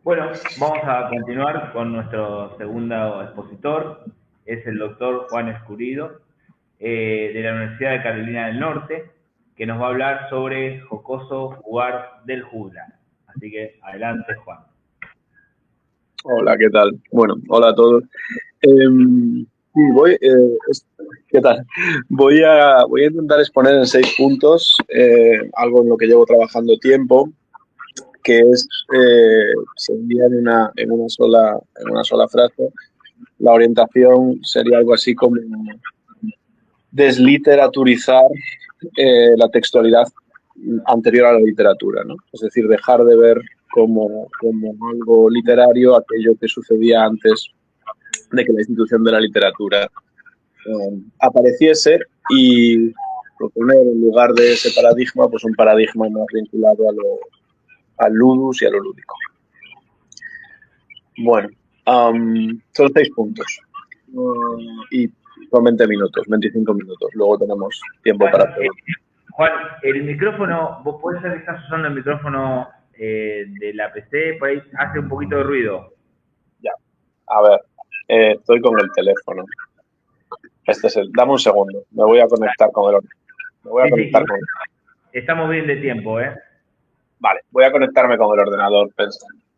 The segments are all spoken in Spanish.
Bueno, vamos a continuar con nuestro segundo expositor. Es el doctor Juan Escurido, de la Universidad de Carolina del Norte, que nos va a hablar sobre jocoso jugar del juglar. Así que adelante, Juan. Hola, ¿qué tal? Bueno, hola a todos. Sí, ¿qué tal? Voy a intentar exponer en 6 puntos algo en lo que llevo trabajando tiempo, que sería en una sola frase. La orientación sería algo así como desliteraturizar la textualidad anterior a la literatura, ¿no? Es decir, dejar de ver como algo literario aquello que sucedía antes de que la institución de la literatura apareciese y proponer en lugar de ese paradigma, pues un paradigma más vinculado al ludus y a lo lúdico. Bueno, son 6 puntos y son 20 minutos, 25 minutos. Luego tenemos tiempo Juan, para preguntas. Juan, el micrófono, vos podés ser que estás usando el micrófono de la PC, por ahí hace un poquito de ruido. Ya, a ver, estoy con el teléfono. Dame un segundo, me voy a conectar con el ordenador. Me voy a Sí, sí, conectar con estamos bien de tiempo, ¿eh? Vale, voy a conectarme con el ordenador.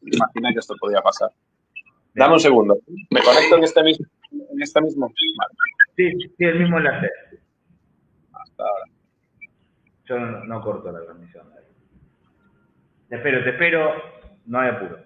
Imagina que esto podía pasar. Dame Bien. un segundo. ¿Me conecto en este mismo? Vale, Sí, sí, el mismo enlace. hasta ahora. Yo no corto la transmisión. Te espero, no hay apuro.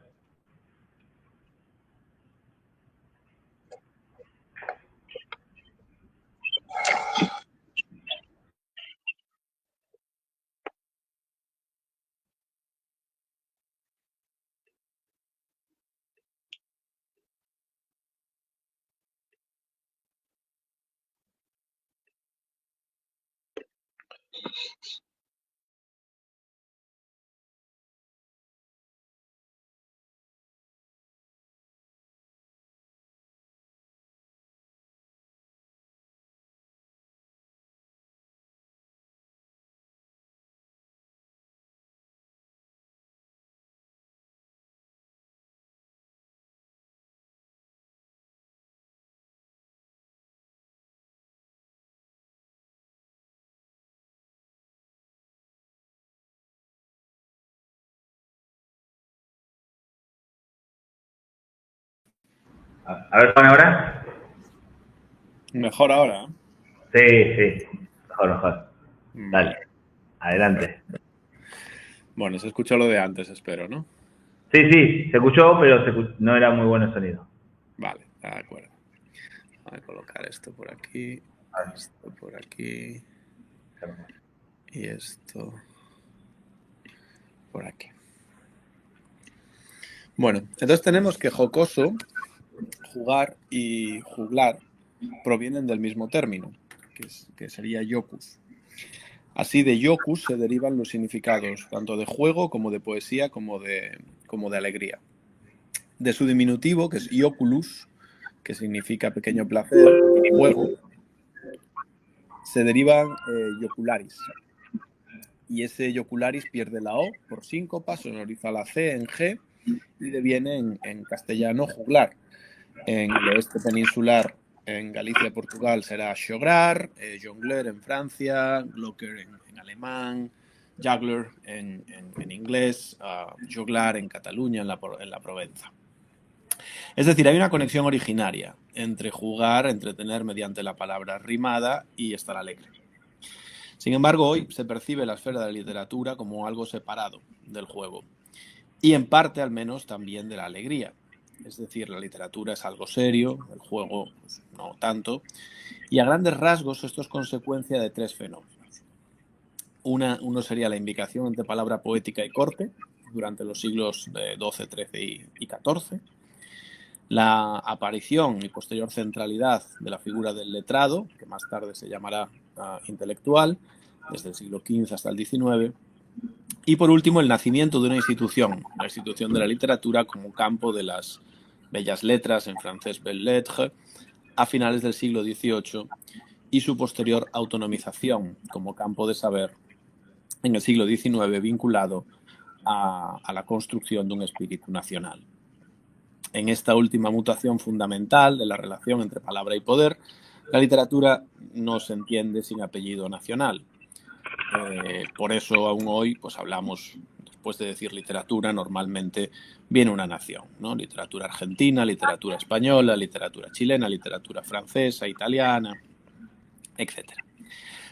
A ver, Juan, ahora. Mejor ahora. Sí, sí, mejor. Dale, Vale. adelante. Bueno, se escuchó lo de antes, espero, ¿no? Sí, se escuchó, pero no era muy bueno el sonido. Vale, de acuerdo. Voy a colocar esto por aquí, esto por aquí y esto por aquí. Bueno, entonces tenemos que jocoso, jugar y juglar provienen del mismo término, que sería jocus. Así de jocus se derivan los significados tanto de juego como de poesía como de alegría. De su diminutivo, que es ioculus, que significa pequeño placer, juego, se derivan iocularis. Y ese iocularis pierde la O por síncopa, sonoriza la C en G y deviene en castellano juglar. En el oeste peninsular, en Galicia, Portugal, será xograr, jongler en Francia, glocker en alemán, juggler en inglés, joglar en Cataluña, en la Provenza. Es decir, hay una conexión originaria entre jugar, entretener mediante la palabra rimada y estar alegre. Sin embargo, hoy se percibe la esfera de la literatura como algo separado del juego y en parte al menos también de la alegría. Es decir, la literatura es algo serio, el juego pues, no tanto, y a grandes rasgos esto es consecuencia de 3 fenómenos. Uno sería la invocación entre palabra poética y corte durante los siglos XII, XIII y XIV, la aparición y posterior centralidad de la figura del letrado, que más tarde se llamará intelectual, desde el siglo XV hasta el XIX, y por último el nacimiento de una institución, la institución de la literatura como campo de las bellas letras, en francés belles lettres, a finales del siglo XVIII, y su posterior autonomización como campo de saber en el siglo XIX vinculado a la construcción de un espíritu nacional. En esta última mutación fundamental de la relación entre palabra y poder, la literatura no se entiende sin apellido nacional. Por eso aún hoy pues hablamos, después de decir literatura, normalmente viene una nación, ¿no? Literatura argentina, literatura española, literatura chilena, literatura francesa, italiana, etc.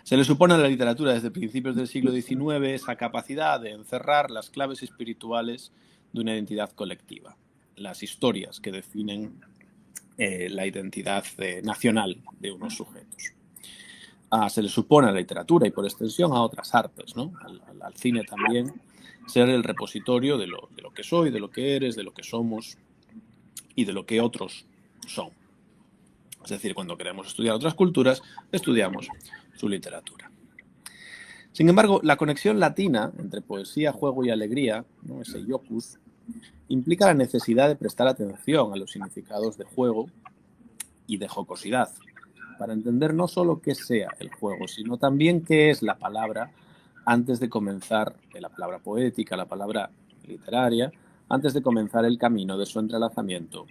Se le supone a la literatura desde principios del siglo XIX esa capacidad de encerrar las claves espirituales de una identidad colectiva, las historias que definen la identidad nacional de unos sujetos. Se le supone a la literatura y por extensión a otras artes, ¿no? Al cine también, ser el repositorio de lo que soy, de lo que eres, de lo que somos y de lo que otros son. Es decir, cuando queremos estudiar otras culturas, estudiamos su literatura. Sin embargo, la conexión latina entre poesía, juego y alegría, ¿no? Ese iocus, implica la necesidad de prestar atención a los significados de juego y de jocosidad, para entender no solo qué sea el juego, sino también qué es la palabra antes de comenzar, la palabra poética, la palabra literaria, antes de comenzar el camino de su entrelazamiento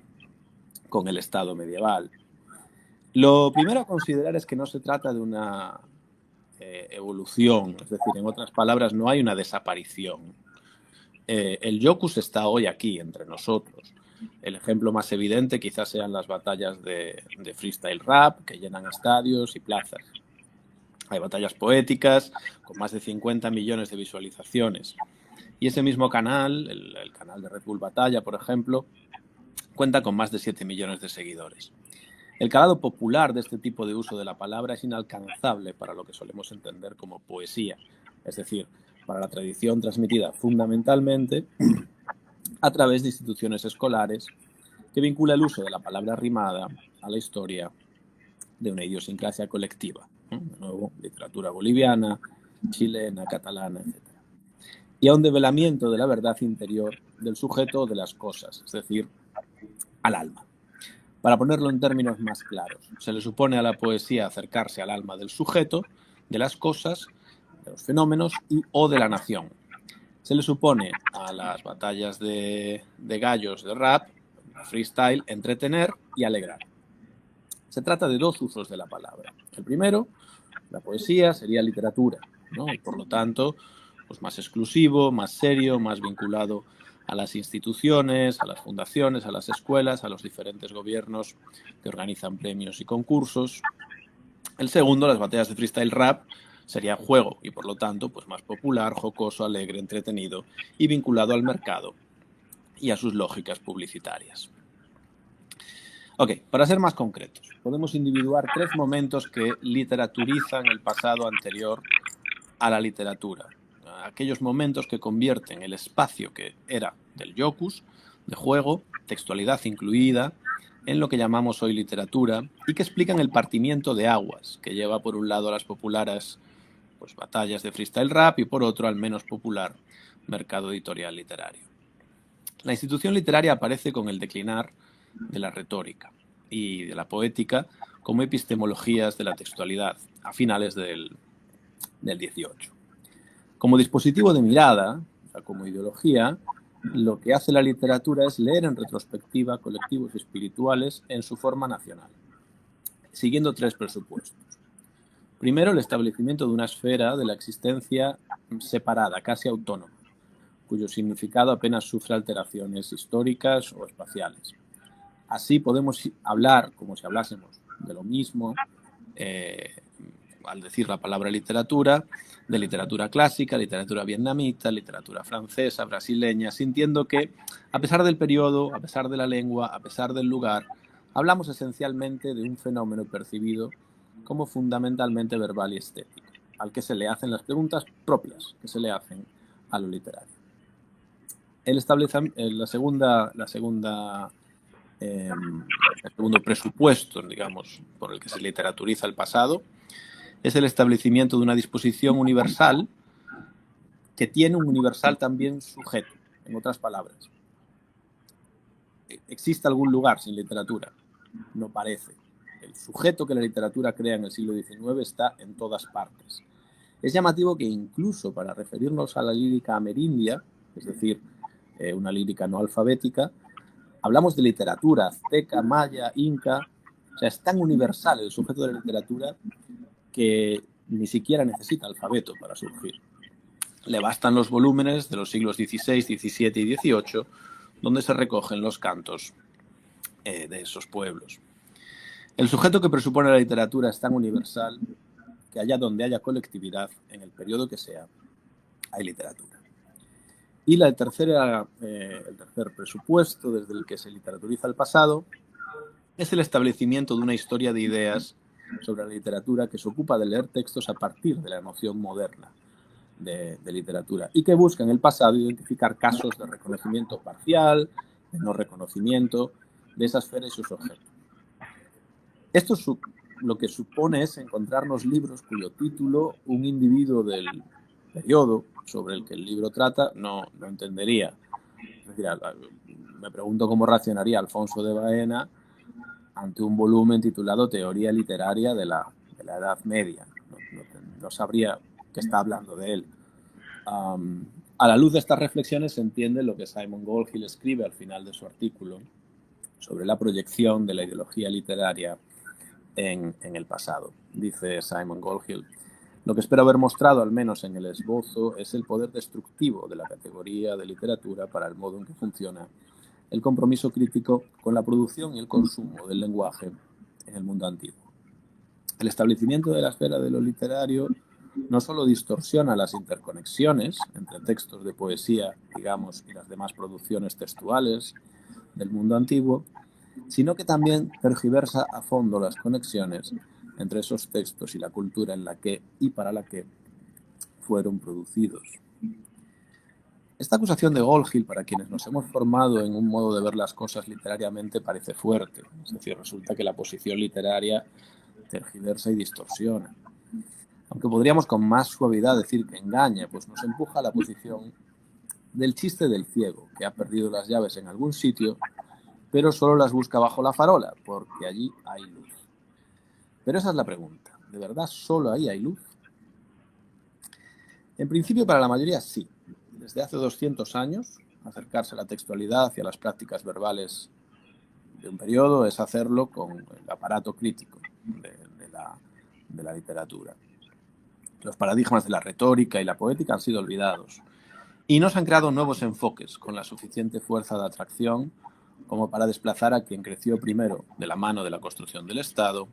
con el Estado medieval. Lo primero a considerar es que no se trata de una evolución, es decir, en otras palabras, no hay una desaparición. El iocus está hoy aquí, entre nosotros. El ejemplo más evidente quizás sean las batallas de freestyle rap que llenan estadios y plazas. Hay batallas poéticas con más de 50 millones de visualizaciones. Y ese mismo canal, el canal de Red Bull Batalla, por ejemplo, cuenta con más de 7 millones de seguidores. El calado popular de este tipo de uso de la palabra es inalcanzable para lo que solemos entender como poesía, es decir, para la tradición transmitida fundamentalmente a través de instituciones escolares que vincula el uso de la palabra rimada a la historia de una idiosincrasia colectiva. De nuevo, literatura boliviana, chilena, catalana, etc. Y a un develamiento de la verdad interior del sujeto o de las cosas, es decir, al alma. Para ponerlo en términos más claros, se le supone a la poesía acercarse al alma del sujeto, de las cosas, de los fenómenos y o de la nación. Se le supone a las batallas de gallos de rap, freestyle, entretener y alegrar. Se trata de dos usos de la palabra. El primero, la poesía, sería literatura, ¿no? Y por lo tanto, pues más exclusivo, más serio, más vinculado a las instituciones, a las fundaciones, a las escuelas, a los diferentes gobiernos que organizan premios y concursos. El segundo, las batallas de freestyle rap, sería juego y por lo tanto pues más popular, jocoso, alegre, entretenido y vinculado al mercado y a sus lógicas publicitarias. Ok, para ser más concretos, podemos individuar 3 momentos que literaturizan el pasado anterior a la literatura. Aquellos momentos que convierten el espacio que era del iocus, de juego, textualidad incluida, en lo que llamamos hoy literatura y que explican el partimiento de aguas que lleva por un lado a las populares pues, batallas de freestyle rap y por otro al menos popular mercado editorial literario. La institución literaria aparece con el declinar de la retórica y de la poética como epistemologías de la textualidad a finales del 18. Como dispositivo de mirada, o sea, como ideología, lo que hace la literatura es leer en retrospectiva colectivos espirituales en su forma nacional, siguiendo 3 presupuestos. Primero, el establecimiento de una esfera de la existencia separada, casi autónoma, cuyo significado apenas sufre alteraciones históricas o espaciales. Así podemos hablar como si hablásemos de lo mismo, al decir la palabra literatura, de literatura clásica, literatura vietnamita, literatura francesa, brasileña, sintiendo que, a pesar del periodo, a pesar de la lengua, a pesar del lugar, hablamos esencialmente de un fenómeno percibido como fundamentalmente verbal y estético, al que se le hacen las preguntas propias que se le hacen a lo literario. El segundo presupuesto, digamos, por el que se literaturiza el pasado, es el establecimiento de una disposición universal que tiene un universal también sujeto, en otras palabras. ¿Existe algún lugar sin literatura? No parece. El sujeto que la literatura crea en el siglo XIX está en todas partes. Es llamativo que incluso para referirnos a la lírica amerindia, es decir, una lírica no alfabética. Hablamos de literatura azteca, maya, inca. O sea, es tan universal el sujeto de la literatura que ni siquiera necesita alfabeto para surgir. Le bastan los volúmenes de los siglos XVI, XVII y XVIII, donde se recogen los cantos de esos pueblos. El sujeto que presupone la literatura es tan universal que allá donde haya colectividad, en el periodo que sea, hay literatura. Y el tercer presupuesto desde el que se literaturiza el pasado es el establecimiento de una historia de ideas sobre la literatura que se ocupa de leer textos a partir de la noción moderna de literatura y que busca en el pasado identificar casos de reconocimiento parcial, de no reconocimiento de esa esfera y sus objetos. Esto lo que supone es encontrarnos libros cuyo título un individuo del periodo sobre el que el libro trata no entendería. Es decir, me pregunto cómo reaccionaría Alfonso de Baena ante un volumen titulado Teoría literaria de la Edad Media. No sabría que está hablando de él. A la luz de estas reflexiones se entiende lo que Simon Goldhill escribe al final de su artículo sobre la proyección de la ideología literaria en el pasado. Dice Simon Goldhill: lo que espero haber mostrado, al menos en el esbozo, es el poder destructivo de la categoría de literatura para el modo en que funciona el compromiso crítico con la producción y el consumo del lenguaje en el mundo antiguo. El establecimiento de la esfera de lo literario no solo distorsiona las interconexiones entre textos de poesía, digamos, y las demás producciones textuales del mundo antiguo, sino que también tergiversa a fondo las conexiones entre esos textos y la cultura en la que y para la que fueron producidos. Esta acusación de Goldhill, para quienes nos hemos formado en un modo de ver las cosas literariamente, parece fuerte. Es decir, resulta que la posición literaria tergiversa y distorsiona. Aunque podríamos con más suavidad decir que engaña, pues nos empuja a la posición del chiste del ciego, que ha perdido las llaves en algún sitio, pero solo las busca bajo la farola, porque allí hay luz. Pero esa es la pregunta. ¿De verdad solo ahí hay luz? En principio, para la mayoría sí. Desde hace 200 años, acercarse a la textualidad y a las prácticas verbales de un periodo es hacerlo con el aparato crítico de la literatura. Los paradigmas de la retórica y la poética han sido olvidados y no se han creado nuevos enfoques con la suficiente fuerza de atracción como para desplazar a quien creció primero de la mano de la construcción del Estado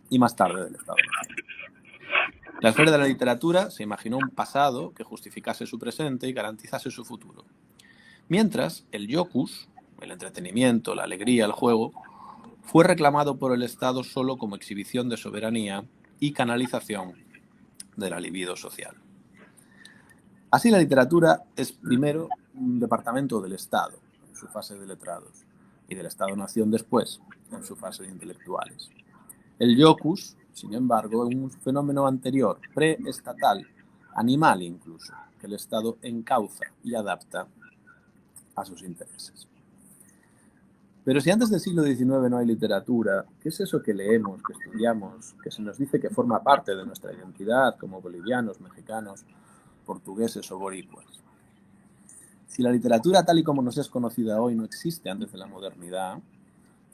y más tarde del Estado. La esfera de la literatura se imaginó un pasado que justificase su presente y garantizase su futuro. Mientras, el jocus, el entretenimiento, la alegría, el juego, fue reclamado por el Estado solo como exhibición de soberanía y canalización de la libido social. Así, la literatura es primero un departamento del Estado, en su fase de letrados, y del Estado-nación después, en su fase de intelectuales. El jocus, sin embargo, es un fenómeno anterior, preestatal, animal incluso, que el Estado encauza y adapta a sus intereses. Pero si antes del siglo XIX no hay literatura, ¿qué es eso que leemos, que estudiamos, que se nos dice que forma parte de nuestra identidad como bolivianos, mexicanos, portugueses o boricuas? Si la literatura tal y como nos es conocida hoy no existe antes de la modernidad,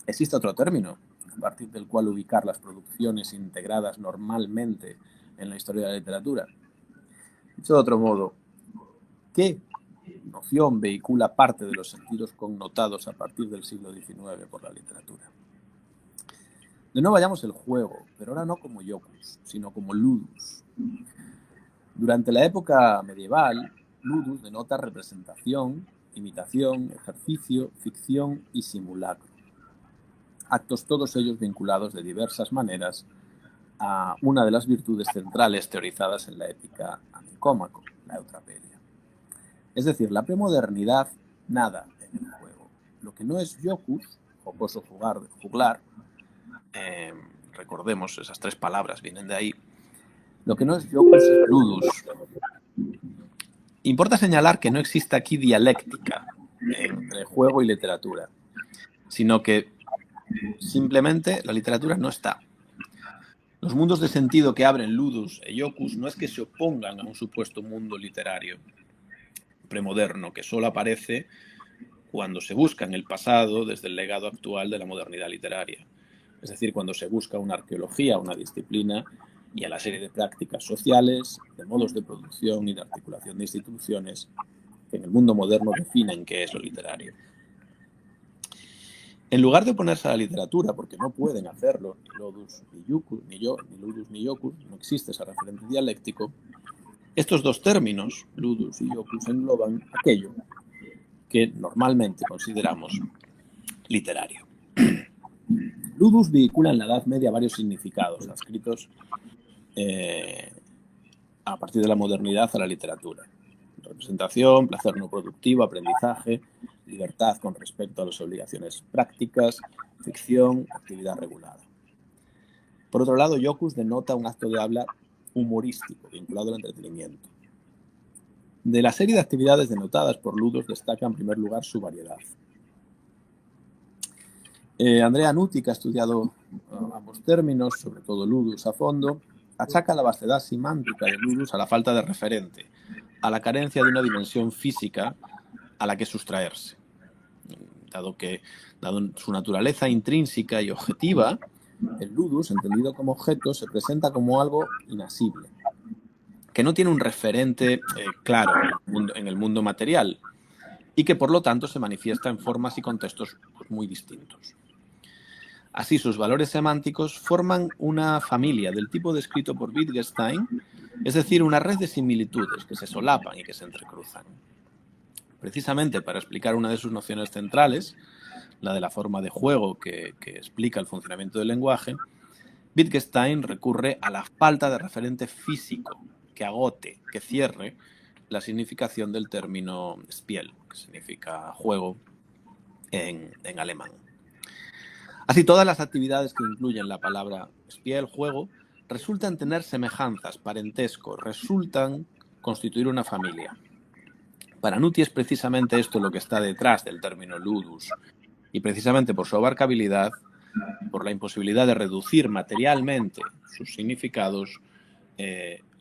existe otro término a partir del cual ubicar las producciones integradas normalmente en la historia de la literatura. Dicho de otro modo, ¿qué noción vehicula parte de los sentidos connotados a partir del siglo XIX por la literatura? De nuevo hallamos el juego, pero ahora no como jocus, sino como ludus. Durante la época medieval, ludus denota representación, imitación, ejercicio, ficción y simulacro. Actos todos ellos vinculados de diversas maneras a una de las virtudes centrales teorizadas en la épica a Nicómaco, la eutrapelia. Es decir, la premodernidad nada en el juego. Lo que no es jocus, jocoso juglar, recordemos, esas tres palabras vienen de ahí. Lo que no es jocus es ludus. Importa señalar que no existe aquí dialéctica entre juego y literatura, sino que simplemente la literatura no está. Los mundos de sentido que abren ludus e jocus no es que se opongan a un supuesto mundo literario. premoderno, que solo aparece cuando se busca en el pasado desde el legado actual de la modernidad literaria. Es decir, cuando se busca una arqueología, una disciplina, y a la serie de prácticas sociales, de modos de producción y de articulación de instituciones que en el mundo moderno definen qué es lo literario. En lugar de oponerse a la literatura, porque no pueden hacerlo, ni Ludus ni Iucus, ni Ludus ni Iucus, no existe ese referente dialéctico, estos dos términos, Ludus y Iucus, engloban aquello que normalmente consideramos literario. Ludus vehicula en la Edad Media varios significados adscritos a partir de la modernidad a la literatura. Representación, placer no productivo, aprendizaje, libertad con respecto a las obligaciones prácticas, ficción, actividad regulada. Por otro lado, Iucus denota un acto de habla humorístico vinculado al entretenimiento. De la serie de actividades denotadas por Ludus destaca en primer lugar su variedad. Andrea Nuti, que ha estudiado ambos términos, sobre todo Ludus a fondo, achaca la vastedad semántica de Ludus a la falta de referente, a la carencia de una dimensión física a la que sustraerse. Dado su naturaleza intrínseca y objetiva, el Ludus, entendido como objeto, se presenta como algo inasible, que no tiene un referente claro en el mundo material y que por lo tanto se manifiesta en formas y contextos muy distintos. Así, sus valores semánticos forman una familia del tipo descrito por Wittgenstein, es decir, una red de similitudes que se solapan y que se entrecruzan. Precisamente para explicar una de sus nociones centrales, la de la forma de juego que explica el funcionamiento del lenguaje, Wittgenstein recurre a la falta de referente físico que agote, que cierre la significación del término Spiel, que significa juego en alemán. Así, todas las actividades que incluyen la palabra Spiel, juego, resultan tener semejanzas, parentesco, resultan constituir una familia. Para Nuti es precisamente esto lo que está detrás del término ludus, y precisamente por su abarcabilidad, por la imposibilidad de reducir materialmente sus significados,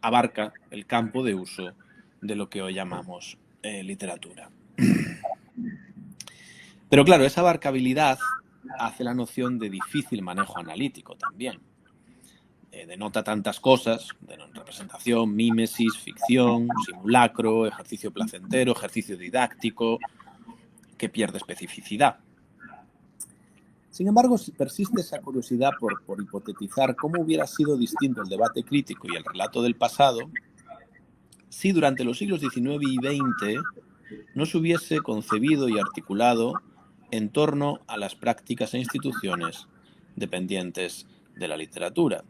abarca el campo de uso de lo que hoy llamamos literatura. Pero claro, esa abarcabilidad hace la noción de difícil manejo analítico también. Denota tantas cosas, de representación, mímesis, ficción, simulacro, ejercicio placentero, ejercicio didáctico, que pierde especificidad. Sin embargo, persiste esa curiosidad por hipotetizar cómo hubiera sido distinto el debate crítico y el relato del pasado si durante los siglos XIX y XX no se hubiese concebido y articulado en torno a las prácticas e instituciones dependientes de la literatura.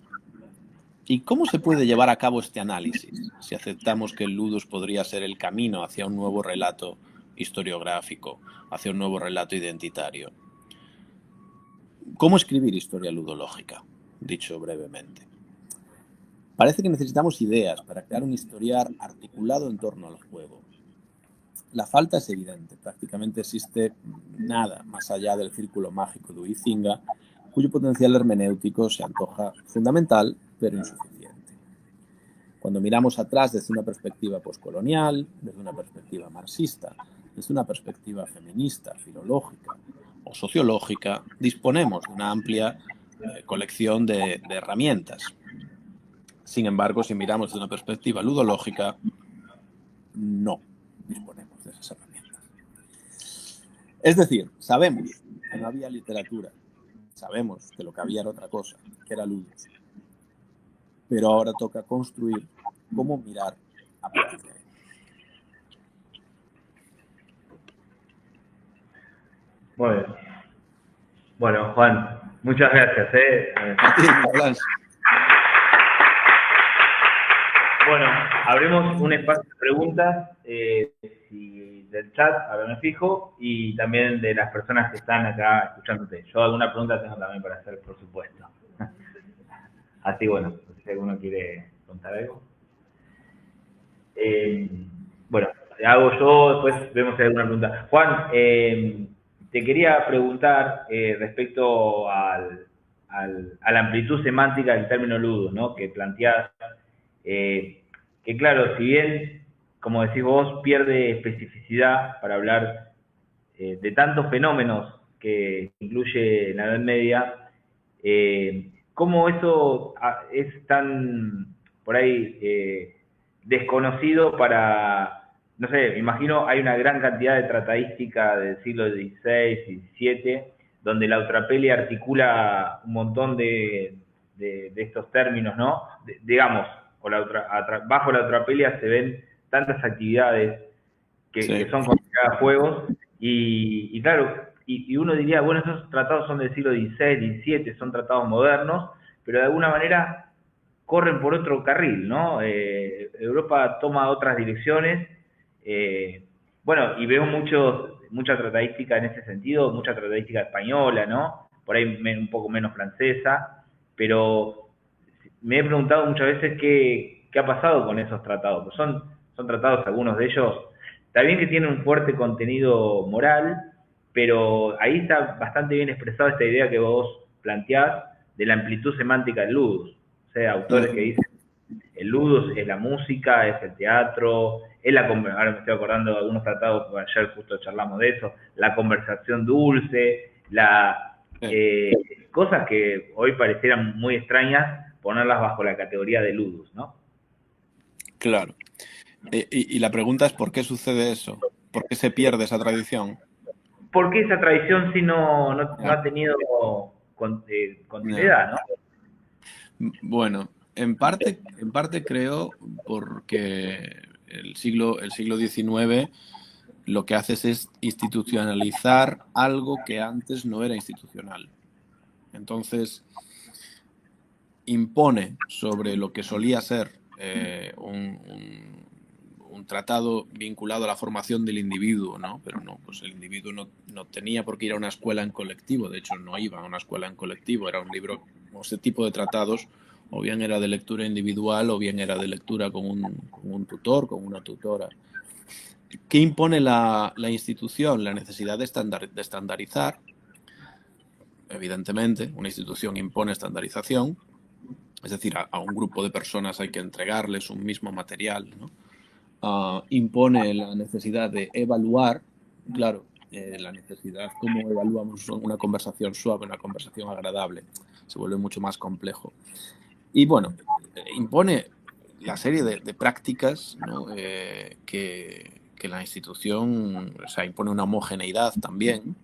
¿Y cómo se puede llevar a cabo este análisis si aceptamos que el ludus podría ser el camino hacia un nuevo relato historiográfico, hacia un nuevo relato identitario? ¿Cómo escribir historia ludológica? Dicho brevemente. Parece que necesitamos ideas para crear un historiar articulado en torno al juego. La falta es evidente, prácticamente existe nada más allá del círculo mágico de Huizinga, cuyo potencial hermenéutico se antoja fundamental, pero insuficiente. Cuando miramos atrás desde una perspectiva poscolonial, desde una perspectiva marxista, desde una perspectiva feminista, filológica o sociológica, disponemos de una amplia colección de herramientas. Sin embargo, si miramos desde una perspectiva ludológica, no disponemos de esas herramientas. Es decir, sabemos que no había literatura, sabemos que lo que había era otra cosa, que era ludus. Pero ahora toca construir cómo mirar a partir de ahí. Muy bien. Bueno, Juan, muchas gracias. Bueno, abrimos un espacio de preguntas del chat, ahora me fijo, y también de las personas que están acá escuchándote. Yo alguna pregunta tengo también para hacer, por supuesto. Así, bueno, si alguno quiere contar algo. Bueno, hago yo, después vemos si hay alguna pregunta. Juan, te quería preguntar respecto a la amplitud semántica del término ludus, ¿no? Que planteás, que claro, si bien como decís vos, pierde especificidad para hablar de tantos fenómenos que incluye la Edad Media. ¿Cómo eso es tan, por ahí, desconocido para, no sé, me imagino hay una gran cantidad de tratadística del siglo XVI, XVII, donde la Eutrapelia articula un montón de estos términos, ¿no? Digamos, bajo la Eutrapelia se ven tantas actividades que son consideradas juegos, y claro, y uno diría, bueno, esos tratados son del siglo XVI, XVII, son tratados modernos, pero de alguna manera corren por otro carril, ¿no? Europa toma otras direcciones, bueno, y veo mucha tratadística en ese sentido, mucha tratadística española, ¿no? Por ahí un poco menos francesa, pero me he preguntado muchas veces qué ha pasado con esos tratados, pues son tratados, algunos de ellos, está bien que tienen un fuerte contenido moral, pero ahí está bastante bien expresada esta idea que vos planteás de la amplitud semántica del ludus. O sea, autores que dicen el ludus es la música, es el teatro, ahora me estoy acordando de algunos tratados, ayer justo charlamos de eso, la conversación dulce, cosas que hoy parecieran muy extrañas, ponerlas bajo la categoría de ludus, ¿no? Claro. Y la pregunta es ¿por qué sucede eso? ¿Por qué se pierde esa tradición? Porque esa tradición sí no ha tenido continuidad, ¿no? Bueno, en parte creo porque el siglo XIX lo que hace es institucionalizar algo que antes no era institucional. Entonces, impone sobre lo que solía ser un tratado vinculado a la formación del individuo, ¿no? Pero no, pues el individuo no tenía por qué ir a una escuela en colectivo, de hecho no iba a una escuela en colectivo, era un libro, ese tipo de tratados, o bien era de lectura individual o bien era de lectura con un tutor, con una tutora. ¿Qué impone la institución? La necesidad de estandarizar. Evidentemente, una institución impone estandarización, es decir, a un grupo de personas hay que entregarles un mismo material, ¿no? Impone la necesidad de evaluar, claro, la necesidad, cómo evaluamos una conversación suave, una conversación agradable, se vuelve mucho más complejo. Y bueno, impone la serie de prácticas, ¿no? que la institución, o sea, impone una homogeneidad también,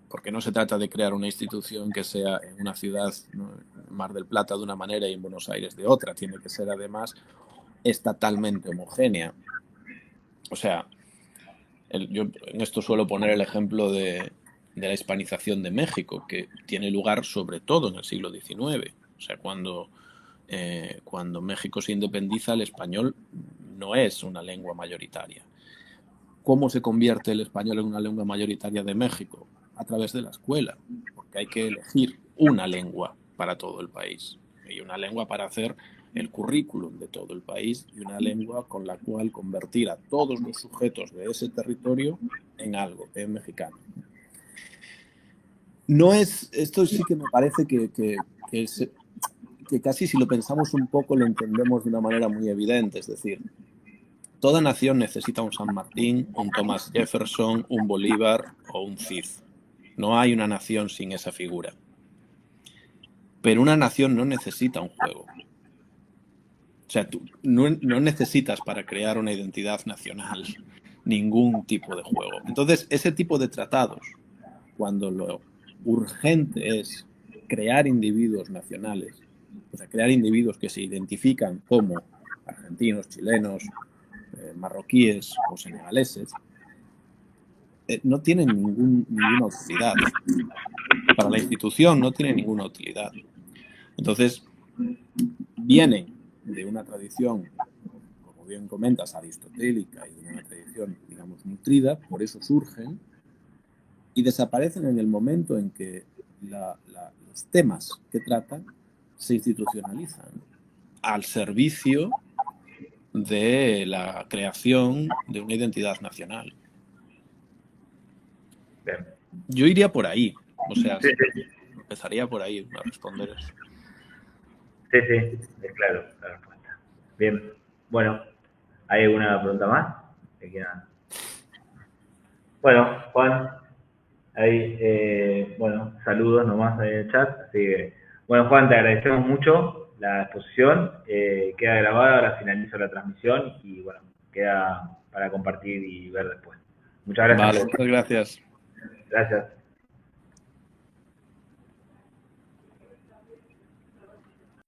porque no se trata de crear una institución que sea en una ciudad, ¿no? En Mar del Plata de una manera y en Buenos Aires de otra, tiene que ser además estatalmente homogénea. O sea, yo en esto suelo poner el ejemplo de la hispanización de México, que tiene lugar sobre todo en el siglo XIX. O sea, cuando México se independiza, el español no es una lengua mayoritaria. ¿Cómo se convierte el español en una lengua mayoritaria de México? A través de la escuela, porque hay que elegir una lengua para todo el país y una lengua para hacer el currículum de todo el país y una lengua con la cual convertir a todos los sujetos de ese territorio en algo, en mexicano. No es, esto sí que me parece que casi si lo pensamos un poco lo entendemos de una manera muy evidente, es decir, toda nación necesita un San Martín, un Thomas Jefferson, un Bolívar o un Cid. No hay una nación sin esa figura. Pero una nación no necesita un juego. O sea, tú no necesitas para crear una identidad nacional ningún tipo de juego. Entonces, ese tipo de tratados, cuando lo urgente es crear individuos nacionales, o sea, crear individuos que se identifican como argentinos, chilenos, marroquíes o senegaleses, no tienen ninguna utilidad. Para la institución no tiene ninguna utilidad. Entonces, vienen de una tradición, como bien comentas, aristotélica y de una tradición, digamos, nutrida, por eso surgen y desaparecen en el momento en que los temas que tratan se institucionalizan al servicio de la creación de una identidad nacional. Bien. Yo iría por ahí, o sea, empezaría por ahí a responder eso. Sí, es claro la respuesta. Bien, bueno, ¿Hay alguna pregunta más? Bueno, Juan, ahí, bueno, saludos nomás ahí en el chat. Así que, bueno, Juan, te agradecemos mucho la exposición. Queda grabada, ahora finalizo la transmisión y, bueno, queda para compartir y ver después. Muchas gracias. Vale, muchas gracias. Gracias.